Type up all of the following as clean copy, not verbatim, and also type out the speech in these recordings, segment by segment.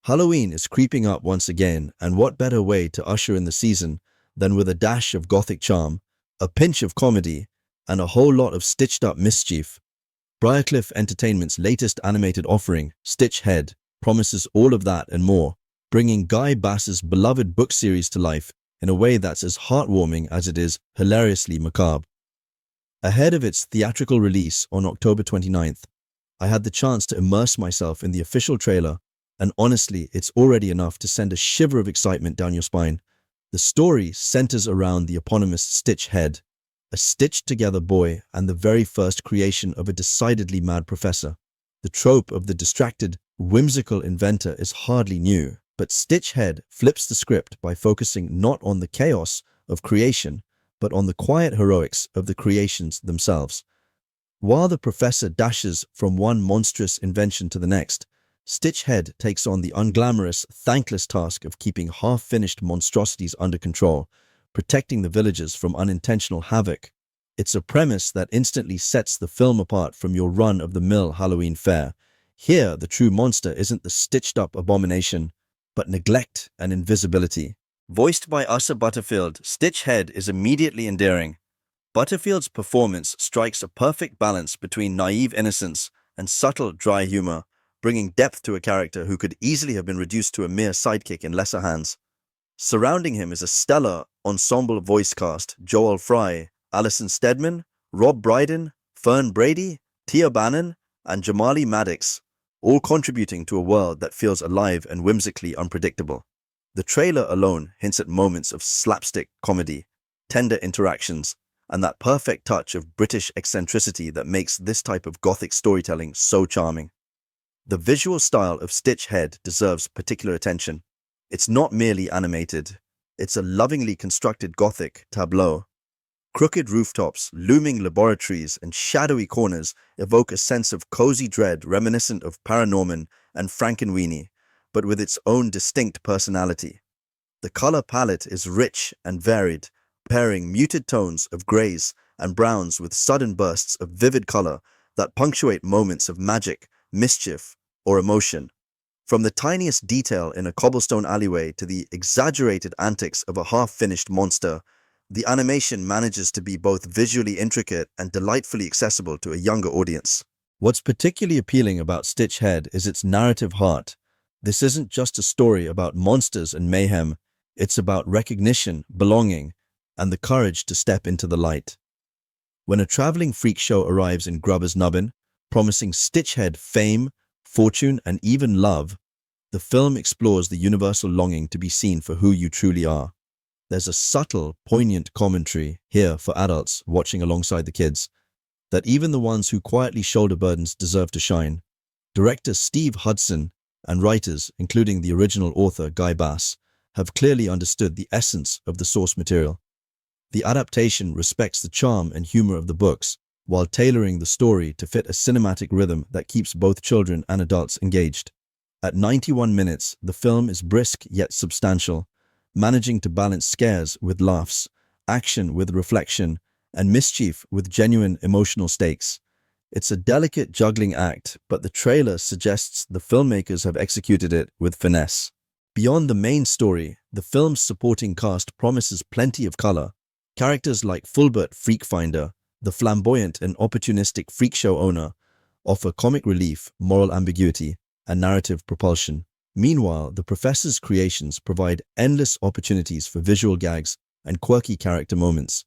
Halloween is creeping up once again, and what better way to usher in the season than with a dash of Gothic charm, a pinch of comedy, and a whole lot of stitched-up mischief. Briarcliff Entertainment's latest animated offering, Stitch Head, promises all of that and more, bringing Guy Bass's beloved book series to life in a way that's as heartwarming as it is hilariously macabre. Ahead of its theatrical release on October 29th, I had the chance to immerse myself in the official trailer, and honestly, it's already enough to send a shiver of excitement down your spine. The story centers around the eponymous Stitch Head, a stitched-together boy and the very first creation of a decidedly mad professor. The trope of the distracted, whimsical inventor is hardly new, but Stitch Head flips the script by focusing not on the chaos of creation, but on the quiet heroics of the creations themselves. While the professor dashes from one monstrous invention to the next, Stitch Head takes on the unglamorous, thankless task of keeping half-finished monstrosities under control, protecting the villagers from unintentional havoc. It's a premise that instantly sets the film apart from your run-of-the-mill Halloween fare. Here, the true monster isn't the stitched-up abomination, but neglect and invisibility. Voiced by Asa Butterfield, Stitch Head is immediately endearing. Butterfield's performance strikes a perfect balance between naive innocence and subtle, dry humor, bringing depth to a character who could easily have been reduced to a mere sidekick in lesser hands. Surrounding him is a stellar ensemble voice cast: Joel Fry, Alison Steadman, Rob Brydon, Fern Brady, Tia Bannon, and Jamali Maddox, all contributing to a world that feels alive and whimsically unpredictable. The trailer alone hints at moments of slapstick comedy, tender interactions, and that perfect touch of British eccentricity that makes this type of Gothic storytelling so charming. The visual style of Stitch Head deserves particular attention. It's not merely animated, it's a lovingly constructed Gothic tableau. Crooked rooftops, looming laboratories, and shadowy corners evoke a sense of cozy dread reminiscent of ParaNorman and Frankenweenie, but with its own distinct personality. The color palette is rich and varied, pairing muted tones of grays and browns with sudden bursts of vivid color that punctuate moments of magic, mischief, or emotion. From the tiniest detail in a cobblestone alleyway to the exaggerated antics of a half-finished monster, the animation manages to be both visually intricate and delightfully accessible to a younger audience. What's particularly appealing about Stitch Head is its narrative heart. This isn't just a story about monsters and mayhem, it's about recognition, belonging, and the courage to step into the light. When a traveling freak show arrives in Grubber's Nubbin, promising Stitch Head fame, fortune, and even love, the film explores the universal longing to be seen for who you truly are. There's a subtle, poignant commentary here for adults watching alongside the kids, that even the ones who quietly shoulder burdens deserve to shine. Director Steve Hudson and writers, including the original author Guy Bass, have clearly understood the essence of the source material. The adaptation respects the charm and humor of the books, while tailoring the story to fit a cinematic rhythm that keeps both children and adults engaged. At 91 minutes, the film is brisk yet substantial, managing to balance scares with laughs, action with reflection, and mischief with genuine emotional stakes. It's a delicate juggling act, but the trailer suggests the filmmakers have executed it with finesse. Beyond the main story, the film's supporting cast promises plenty of color. Characters like Fulbert Freakfinder, the flamboyant and opportunistic freak show owner, offer comic relief, moral ambiguity, and narrative propulsion. Meanwhile, the professor's creations provide endless opportunities for visual gags and quirky character moments.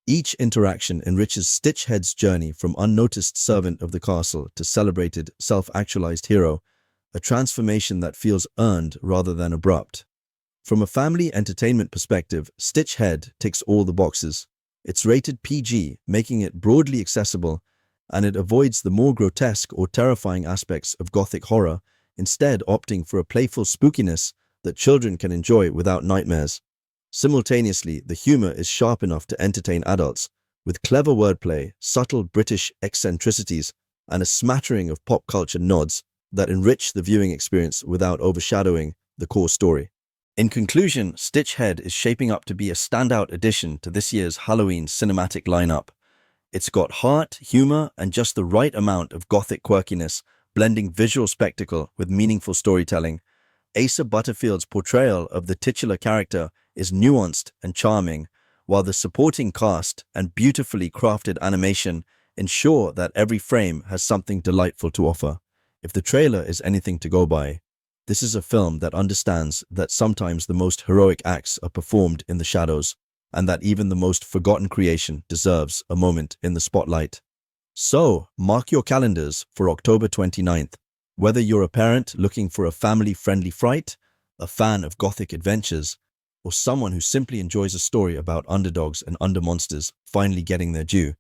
Each interaction enriches Stitch Head's journey from unnoticed servant of the castle to celebrated, self-actualized hero, a transformation that feels earned rather than abrupt. From a family entertainment perspective, Stitch Head ticks all the boxes. It's rated PG, making it broadly accessible, and it avoids the more grotesque or terrifying aspects of Gothic horror, instead opting for a playful spookiness that children can enjoy without nightmares. Simultaneously, the humor is sharp enough to entertain adults, with clever wordplay, subtle British eccentricities, and a smattering of pop culture nods that enrich the viewing experience without overshadowing the core story. In conclusion, Stitch Head is shaping up to be a standout addition to this year's Halloween cinematic lineup. It's got heart, humor, and just the right amount of Gothic quirkiness, blending visual spectacle with meaningful storytelling. Asa Butterfield's portrayal of the titular character is nuanced and charming, while the supporting cast and beautifully crafted animation ensure that every frame has something delightful to offer. If the trailer is anything to go by, this is a film that understands that sometimes the most heroic acts are performed in the shadows, and that even the most forgotten creation deserves a moment in the spotlight. So, mark your calendars for October 29th. Whether you're a parent looking for a family-friendly fright, a fan of Gothic adventures, or someone who simply enjoys a story about underdogs and undermonsters finally getting their due,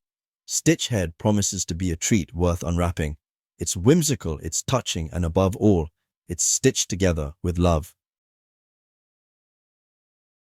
Stitchhead promises to be a treat worth unwrapping. It's whimsical, it's touching, and above all, it's stitched together with love.